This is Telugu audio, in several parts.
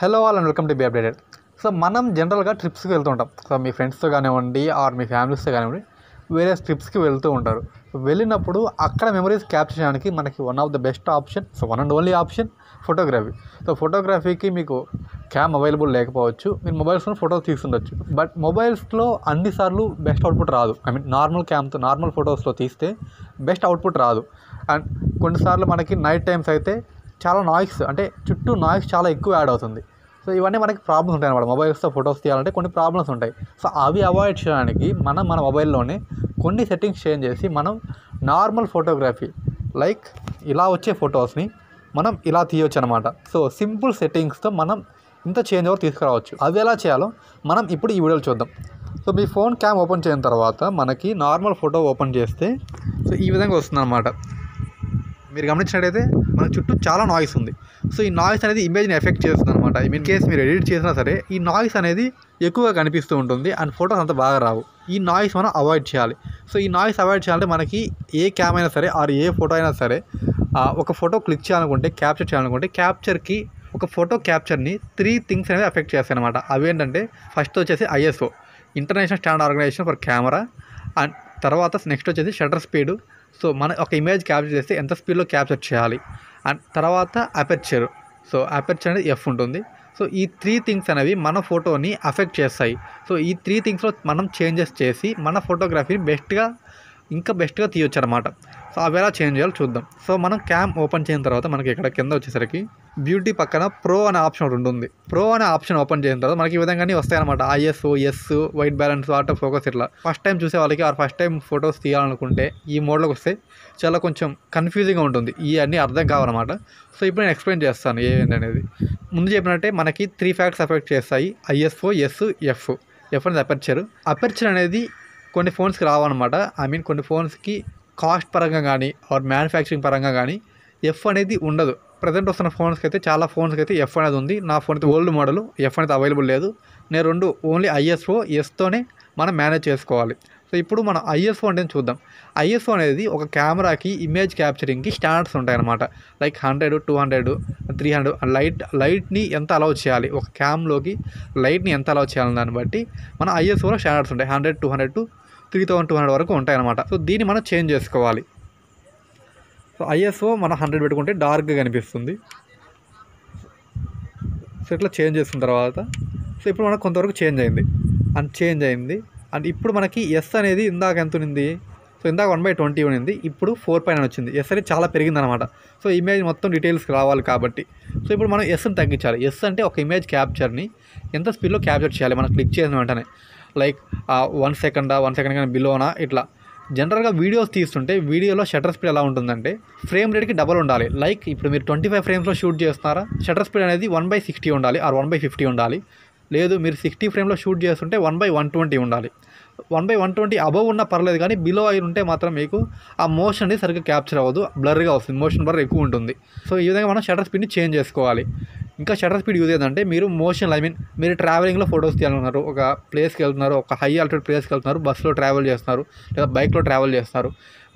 Hello all and welcome to be updated. So మనం జనరల్గా ట్రిప్స్కి వెళ్తూ ఉంటాం. సో మీ ఫ్రెండ్స్తో కానివ్వండి ఆర్ మీ ఫ్యామిలీస్తో కానివ్వండి వేరే ట్రిప్స్కి వెళ్తూ ఉంటారు. వెళ్ళినప్పుడు అక్కడ మెమరీస్ క్యాప్చర్ చేయడానికి మనకి one of the best option, so one and only option photography. So ఫోటోగ్రఫీకి మీకు క్యామ్ అవైలబుల్ లేకపోవచ్చు, మీరు మొబైల్స్లో ఫోటోస్ తీస్తుండొచ్చు. బట్ మొబైల్స్లో అన్నిసార్లు బెస్ట్ అవుట్పుట్ రాదు. నార్మల్ క్యామ్తో నార్మల్ ఫొటోస్లో తీస్తే బెస్ట్ అవుట్పుట్ రాదు. అండ్ కొన్నిసార్లు మనకి నైట్ టైమ్స్ అయితే చాలా నాయిస్, అంటే చుట్టూ నాయిస్ చాలా ఎక్కువ యాడ్ అవుతుంది. సో ఇవన్నీ మనకి ప్రాబ్లమ్స్ ఉంటాయి అన్నమాట. మొబైల్స్తో ఫొటోస్ తీయాలంటే కొన్ని ప్రాబ్లమ్స్ ఉంటాయి. సో అవి అవాయిడ్ చేయడానికి మన మొబైల్లోనే కొన్ని సెట్టింగ్స్ చేంజ్ చేసి మనం నార్మల్ ఫోటోగ్రఫీ లైక్ ఇలా వచ్చే ఫొటోస్ని మనం ఇలా తీయొచ్చు అనమాట. సో సింపుల్ సెట్టింగ్స్తో మనం ఇంత చేంజ్ ఓవర్ తీసుకురావచ్చు. అవి ఎలా చేయాలో మనం ఇప్పుడు ఈ వీడియోలో చూద్దాం. సో మీ ఫోన్ క్యామ్ ఓపెన్ చేసిన తర్వాత మనకి నార్మల్ ఫోటో ఓపెన్ చేస్తే సో ఈ విధంగా వస్తుంది అనమాట. మీరు గమనించినట్టయితే మన చుట్టూ చాలా నాయిస్ ఉంది. సో ఈ నాయిస్ అనేది ఇమేజ్ని ఎఫెక్ట్ చేస్తుంది అనమాట. ఇన్ కేస్ మీరు ఎడిట్ చేసినా సరే ఈ నాయిస్ అనేది ఎక్కువగా కనిపిస్తూ ఉంటుంది అండ్ ఫొటోస్ అంత బాగా రావు. ఈ నాయిస్ మనం అవాయిడ్ చేయాలి. సో ఈ నాయిస్ అవాయిడ్ చేయాలంటే మనకి ఏ క్యామ్ అయినా సరే ఆర్ ఏ ఫోటో అయినా సరే ఒక ఫోటో క్లిక్ చేయాలనుకుంటే, క్యాప్చర్ చేయాలనుకుంటే క్యాప్చర్కి ఒక ఫోటో క్యాప్చర్ని 3 థింగ్స్ అనేది ఎఫెక్ట్ చేస్తాయి అనమాట. అవి ఏంటంటే ఫస్ట్ వచ్చేసి ISO, international standard organisation for camera. And తర్వాత నెక్స్ట్ వచ్చేసి షటర్ స్పీడు. సో మన ఒక ఇమేజ్ క్యాప్చర్ చేస్తే ఎంత స్పీడ్లో క్యాప్చర్ చేయాలి. అండ్ తర్వాత అపెర్చర్. సో అపెర్చర్ అనేది F ఉంటుంది. సో ఈ 3 థింగ్స్ అనేవి మన ఫోటోని అఫెక్ట్ చేస్తాయి. సో ఈ 3 థింగ్స్లో మనం చేంజెస్ చేసి మన ఫోటోగ్రఫీని ఇంకా బెస్ట్గా తీయొచ్చు అనమాట. సో అవి ఎలా చేంజ్ చేయాలో చూద్దాం. సో మనం క్యామ్ ఓపెన్ చేసిన తర్వాత మనకి ఇక్కడ కింద వచ్చేసరికి బ్యూటీ పక్కన ప్రో అనే ఆప్షన్ ఒకటి ఉంటుంది. ప్రో అనే ఆప్షన్ ఓపెన్ చేసిన తర్వాత మనకి ఈ విధంగానే వస్తాయన్నమాట. ISO, S, white balance, auto focus, ఇట్లా ఫస్ట్ టైం చూసే వాళ్ళకి ఆర్ ఫస్ట్ టైం ఫొటోస్ తీయాలనుకుంటే ఈ మోడ్లోకి వస్తే చాలా కొంచెం కన్ఫ్యూజింగ్గా ఉంటుంది. ఇవన్నీ అర్థం కావాలన్నమాట. సో ఇప్పుడు నేను ఎక్స్ప్లెయిన్ చేస్తాను ఏంటనేది. ముందు చెప్పినట్టే మనకి 3 ఫ్యాక్టర్స్ ఎఫెక్ట్ చేస్తాయి: ISO, S, F. F అనేది అపెర్చర్. అపెర్చర్ అనేది కొన్ని ఫోన్స్కి రావన్నమాట. కొన్ని ఫోన్స్కి కాస్ట్ పరంగా కానీ ఆర్ మ్యానుఫ్యాక్చరింగ్ పరంగా కానీ F అనేది ఉండదు. ప్రజెంట్ వస్తున్న ఫోన్స్కి అయితే చాలా ఫోన్స్కి అయితే F అనేది ఉంది. నా ఫోన్ అయితే ఓల్డ్ మోడల్, F అనేది అవైలబుల్ లేదు. నేను 2 ఓన్లీ ISO, Sతోనే మనం మేనేజ్ చేసుకోవాలి. సో ఇప్పుడు మనం ISO అంటే చూద్దాం. ISO అనేది ఒక కెమెరాకి ఇమేజ్ క్యాప్చరింగ్కి స్టాండర్డ్స్ ఉంటాయన్నమాట. లైక్ 100, 200, 300. లైట్ని ఎంత అలౌ చేయాలి, ఒక క్యామ్లోకి లైట్ని ఎంత అలౌ చేయాలని దాన్ని బట్టి మన ISOలో స్టాండర్డ్స్ ఉంటాయి. 100, 200 to 3200 వరకు ఉంటాయన్నమాట. సో దీన్ని మనం చేంజ్ చేసుకోవాలి. సో ISO మనం 100 పెట్టుకుంటే డార్క్గా కనిపిస్తుంది. సో ఇట్లా చేంజ్ చేసిన తర్వాత సో ఇప్పుడు మనకు కొంతవరకు చేంజ్ అయింది. అండ్ ఇప్పుడు మనకి S అనేది ఇందాక ఎంత ఉంది, సో ఇందాక 1/20 ఉంది, ఇప్పుడు 4 వచ్చింది. S అనేది చాలా పెరిగిందనమాట. సో ఇమేజ్ మొత్తం డీటెయిల్స్కి రావాలి కాబట్టి సో ఇప్పుడు మనం Sని తగ్గించాలి. S అంటే ఒక ఇమేజ్ క్యాప్చర్ని ఎంత స్పీడ్లో క్యాప్చర్ చేయాలి మనం క్లిక్ చేసిన వెంటనే. లైక్ 1 సెకండ్ కానీ బిలోనా. ఇట్లా జనరల్గా వీడియోస్ తీస్తుంటే వీడియోలో షటర్ స్పీడ్ ఎలా ఉంటుందంటే ఫ్రేమ్ రేట్కి డబల్ ఉండాలి. లైక్ ఇప్పుడు మీరు 25 ఫ్రేమ్స్లో షూట్ చేస్తున్నారా, షటర్ స్పీడ్ అనేది 1/60 ఉండాలి ఆర్ 1/50 ఉండాలి. లేదు మీరు 60 ఫ్రేమ్లో షూట్ చేస్తుంటే 1/120 ఉండాలి. 1/120 అబవ్ ఉన్నా పర్లేదు, కానీ బిలో అయి ఉంటే మాత్రం మీకు ఆ మోషన్ అనేది సరిగ్గా క్యాప్చర్ అవ్వదు, బ్లర్గా వస్తుంది, మోషన్ బ్లర్ ఎక్కువ ఉంటుంది. సో ఈ విధంగా మనం షటర్ స్పీడ్ని చేంజ్ చేసుకోవాలి. ఇంకా షటర్ స్పీడ్ యూజ్ ఏంటంటే మీరు మోషన్ మీరు ట్రావెలింగ్లో ఫొటోస్ తీయాలన్నారు, ఒక ప్లేస్కి వెళ్తున్నారు, ఒక హై ఆల్టిట్యూడ్ ప్లేస్కి వెళ్తున్నారు, బస్సులో ట్రావెల్ చేస్తున్నారు లేదా బైక్లో ట్రావెల్ చేస్తున్నారు,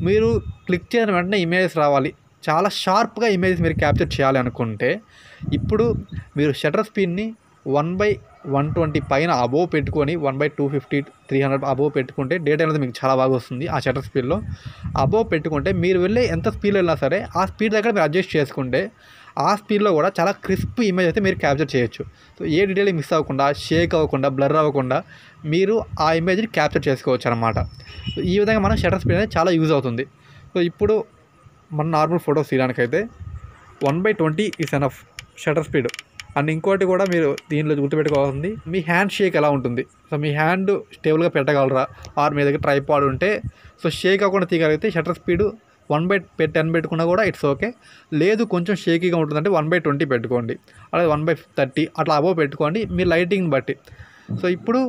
మీరు క్లిక్ చేసిన వెంటనే ఇమేజెస్ రావాలి, చాలా షార్ప్గా ఇమేజెస్ మీరు క్యాప్చర్ చేయాలి అనుకుంటే ఇప్పుడు మీరు షటర్ స్పీడ్ని 1/120 పైన అబోవ్ పెట్టుకొని 1/250, 300 అబోవ్ పెట్టుకుంటే డేటా అనేది మీకు చాలా బాగా వస్తుంది. ఆ షటర్ స్పీడ్లో అబోవ్ పెట్టుకుంటే మీరు వెళ్ళే ఎంత స్పీడ్లో వెళ్ళినా సరే ఆ స్పీడ్ దగ్గర మీరు అడ్జస్ట్ చేసుకుంటే ఆ స్పీడ్లో కూడా చాలా క్రిస్ప్ ఇమేజ్ అయితే మీరు క్యాప్చర్ చేయొచ్చు. సో ఏ డీటెయిల్ మిస్ అవ్వకుండా, షేక్ అవ్వకుండా, బ్లర్ అవ్వకుండా మీరు ఆ ఇమేజ్ని క్యాప్చర్ చేసుకోవచ్చు అనమాట. సో ఈ విధంగా మనం షటర్ స్పీడ్ అనేది చాలా యూజ్ అవుతుంది. సో ఇప్పుడు మన నార్మల్ ఫొటోస్ తీయడానికైతే 1/20 is enough shutter speed. And ఇంకోటి కూడా మీరు దీనిలో గుర్తుపెట్టుకోవాల్సింది, మీ హ్యాండ్ షేక్ ఎలా ఉంటుంది. సో మీ హ్యాండ్ స్టేబుల్గా పెట్టగలరా, ఆర్ మీ దగ్గర ట్రైపాడ్ ఉంటే సో షేక్ అవ్వకుండా తీయగలిగితే షటర్ స్పీడ్ 1/10 పెట్టుకున్నా కూడా ఇట్స్ ఓకే. లేదు కొంచెం షేకీగా ఉంటుందంటే 1/20 పెట్టుకోండి, అలాగే 1/30 అట్లా అబోవ్ పెట్టుకోండి మీ లైటింగ్ని బట్టి. సో ఇప్పుడు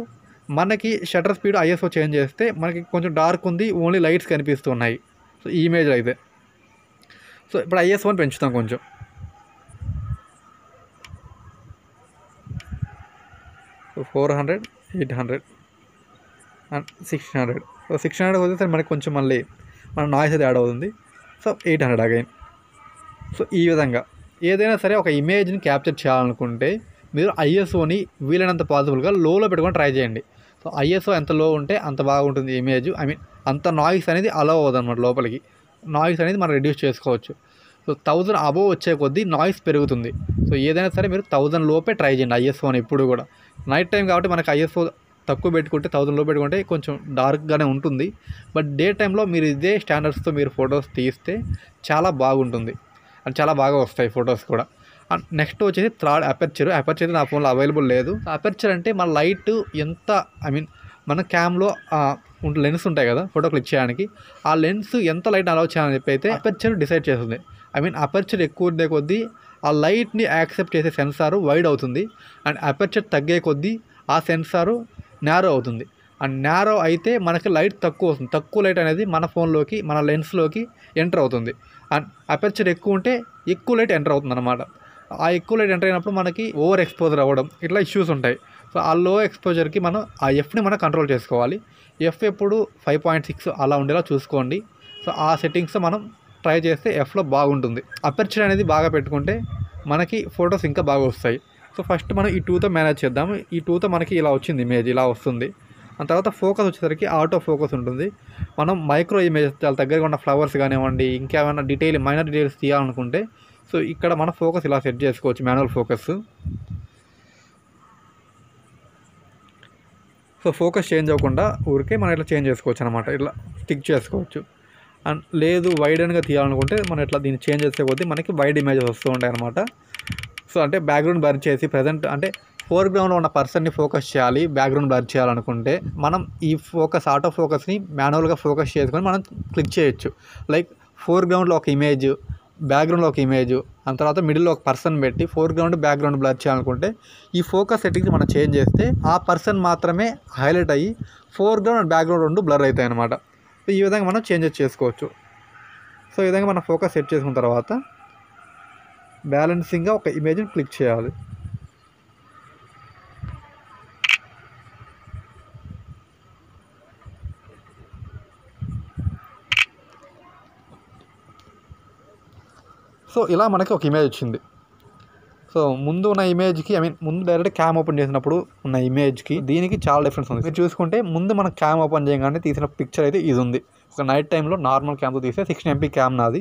మనకి షటర్ స్పీడ్ ISO చేంజ్ చేస్తే మనకి కొంచెం డార్క్ ఉంది, ఓన్లీ లైట్స్ కనిపిస్తున్నాయి. సో ఈ ఇమేజ్లో అయితే సో ఇప్పుడు ISOని పెంచుతాం కొంచెం. So 400, 800 and 600. సో 600 వస్తే మనకి కొంచెం మళ్ళీ మన నాయిస్ అయితే యాడ్ అవుతుంది. So 800 again. సో ఈ విధంగా ఏదైనా సరే ఒక ఇమేజ్ని క్యాప్చర్ చేయాలనుకుంటే మీరు ఐఎస్ఓని వీలైనంత పాసిబుల్గా లోలో పెట్టుకొని ట్రై చేయండి. సో ఐఎస్ఓ ఎంత లో ఉంటే అంత బాగుంటుంది ఇమేజ్. ఐ మీన్ అంత నాయిస్ అనేది అలౌ అవ్వదు అనమాట లోపలికి. నాయిస్ అనేది మనం రెడ్యూస్ చేసుకోవచ్చు. సో 1000 అబోవ్ వచ్చే కొద్దీ నాయిస్ పెరుగుతుంది. సో ఏదైనా సరే మీరు 1000 లోపే ట్రై చేయండి ఐఎస్ఓని ఎప్పుడు కూడా. నైట్ టైం కాబట్టి మనకి ఐఎస్ఓ తక్కువ పెట్టుకుంటే 1000 లో పెట్టుకుంటే కొంచెం డార్క్గానే ఉంటుంది. బట్ డే టైంలో మీరు ఇదే స్టాండర్డ్స్తో మీరు ఫొటోస్ తీస్తే చాలా బాగుంటుంది అండ్ చాలా బాగా వస్తాయి ఫొటోస్ కూడా. అండ్ నెక్స్ట్ వచ్చేసి థర్డ్ అపర్చర్ అయితే నా ఫోన్లో అవైలబుల్ లేదు. అపర్చర్ అంటే మన లైట్ ఎంత ఐ మీన్ మన క్యామ్లో లెన్స్ ఉంటాయి కదా ఫోటో క్లిక్ చేయడానికి, ఆ లెన్స్ ఎంత లైట్ అలౌ చేయాలని చెప్పి అయితే అపర్చర్ డిసైడ్ చేస్తుంది. ఐ మీన్ అపర్చర్ ఎక్కువ ఉండే కొద్దీ ఆ లైట్ని యాక్సెప్ట్ చేసే సెన్సారు వైడ్ అవుతుంది అండ్ అపర్చర్ తగ్గే కొద్దీ ఆ సెన్సారు నారో అవుతుంది. అండ్ నారో అయితే మనకి లైట్ తక్కువ వస్తుంది. తక్కువ లైట్ అనేది మన ఫోన్లోకి మన లెన్స్లోకి ఎంటర్ అవుతుంది. అండ్ అపర్చర్ ఎక్కువ ఉంటే ఎక్కువ లైట్ ఎంటర్ అవుతుంది అనమాట. ఆ ఎక్కువ లైట్ ఎంటర్ అయినప్పుడు మనకి ఓవర్ ఎక్స్పోజర్ అవ్వడం ఇట్లా ఇష్యూస్ ఉంటాయి. సో ఆ లో ఎక్స్పోజర్కి మనం ఆ ఎఫ్ని మనం కంట్రోల్ చేసుకోవాలి. ఎఫ్ ఎప్పుడు 5.6 అలా ఉండేలా చూసుకోండి. సో ఆ సెట్టింగ్స్ మనం ట్రై చేస్తే ఎఫ్లో బాగుంటుంది. అపర్చర్ అనేది బాగా పెట్టుకుంటే మనకి ఫొటోస్ ఇంకా బాగా వస్తాయి. సో ఫస్ట్ మనం ఈ 2తో మేనేజ్ చేద్దాము. ఈ 2తో మనకి ఇలా వచ్చింది ఇమేజ్, ఇలా వస్తుంది. ఆ తర్వాత ఫోకస్ వచ్చేసరికి ఆటో ఫోకస్ ఉంటుంది. మనం మైక్రో ఇమేజ్ చాలా దగ్గరగా ఉన్న ఫ్లవర్స్ కానివ్వండి, ఇంకేమైనా మైనర్ డీటెయిల్స్ తీయాలనుకుంటే సో ఇక్కడ మన ఫోకస్ ఇలా సెట్ చేసుకోవచ్చు, manual focus. So focus change అవ్వకుండా ఊరికే మనం ఇట్లా చేంజ్ చేసుకోవచ్చు అనమాట, ఇట్లా స్టిక్ చేసుకోవచ్చు. అండ్ లేదు వైడెన్గా తీయాలనుకుంటే మనం ఇట్లా దీన్ని చేంజ్ చేసే కొద్దీ మనకి వైడ్ ఇమేజెస్ వస్తూ ఉంటాయి అనమాట. సో అంటే బ్యాక్గ్రౌండ్ బ్లర్ చేసి ప్రజెంట్ అంటే ఫోర్గ్రౌండ్లో ఉన్న పర్సన్ని ఫోకస్ చేయాలి, బ్యాక్గ్రౌండ్ బ్లర్ చేయాలనుకుంటే మనం ఈ ఆటో ఫోకస్ని మాన్యువల్గా ఫోకస్ చేసుకొని మనం క్లిక్ చేయొచ్చు. లైక్ ఫోర్గ్రౌండ్లో ఒక ఇమేజ్, బ్యాక్గ్రౌండ్లో ఒక ఇమేజ్, ఆ తర్వాత మిడిల్లో ఒక పర్సన్ పెట్టి ఫోర్గ్రౌండ్ బ్యాక్గ్రౌండ్ బ్లర్ చేయాలనుకుంటే ఈ ఫోకస్ సెట్టింగ్స్ మనం చేంజ్ చేస్తే ఆ పర్సన్ మాత్రమే హైలైట్ అయ్యి ఫోర్గ్రౌండ్ అండ్ బ్యాక్గ్రౌండ్ రెండు బ్లర్ అవుతాయి అనమాట. సో ఈ విధంగా మనం చేంజెస్ చేసుకోవచ్చు. సో ఈ విధంగా మనం ఫోకస్ సెట్ చేసుకున్న తర్వాత బ్యాలెన్సింగ్గా ఒక ఇమేజ్ని క్లిక్ చేయాలి. సో ఇలా మనకి ఒక ఇమేజ్ వచ్చింది. సో ముందు ఉన్న ఇమేజ్కి ఐ మీన్ ముందు డైరెక్ట్ క్యామ్ ఓపెన్ చేసినప్పుడు ఉన్న ఇమేజ్కి దీనికి చాలా డిఫరెన్స్ ఉంది. మీరు చూసుకుంటే ముందు మనం క్యామ్ ఓపెన్ చేయగానే తీసిన పిక్చర్ అయితే ఇది ఉంది. ఒక నైట్ టైంలో నార్మల్ క్యామ్తో తీస్తే 16 MP క్యామ్ నాది.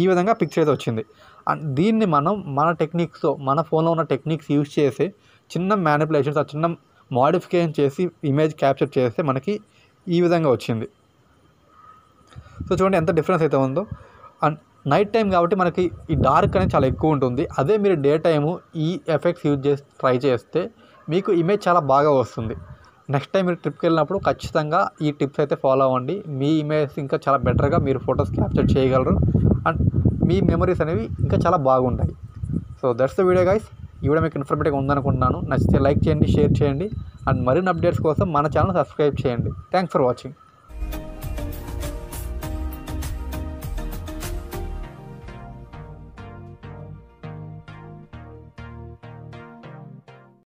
ఈ విధంగా పిక్చర్ అయితే వచ్చింది. అండ్ దీన్ని మనం మన టెక్నిక్స్తో మన ఫోన్లో ఉన్న టెక్నిక్స్ యూజ్ చేసి చిన్న మ్యానిపులేషన్స్, ఆ చిన్న మోడిఫికేషన్ చేసి ఇమేజ్ క్యాప్చర్ చేస్తే మనకి ఈ విధంగా వచ్చింది. సో చూడండి ఎంత డిఫరెన్స్ అయితే ఉందో. అండ్ నైట్ టైం కాబట్టి మనకి ఈ డార్క్ అనేది చాలా ఎక్కువ ఉంటుంది. అదే మీరు డే టైము ఈ ఎఫెక్ట్స్ యూజ్ చేసి ట్రై చేస్తే మీకు ఇమేజ్ చాలా బాగా వస్తుంది. నెక్స్ట్ టైం మీరు ట్రిప్కి వెళ్ళినప్పుడు ఖచ్చితంగా ఈ టిప్స్ అయితే ఫాలో అవ్వండి. మీ ఇమేజ్ ఇంకా చాలా బెటర్గా మీరు ఫొటోస్ క్యాప్చర్ చేయగలరు అండ్ మీ మెమరీస్ అనేవి ఇంకా చాలా బాగుంటాయి. So that's the video guys. ఈ వీడియో మీకు ఇన్ఫర్మేటివ్గా ఉందనుకుంటున్నాను. నచ్చితే లైక్ చేయండి, షేర్ చేయండి అండ్ మరిన్ని అప్డేట్స్ కోసం మన ఛానల్ సబ్స్క్రైబ్ చేయండి. Thanks for watching.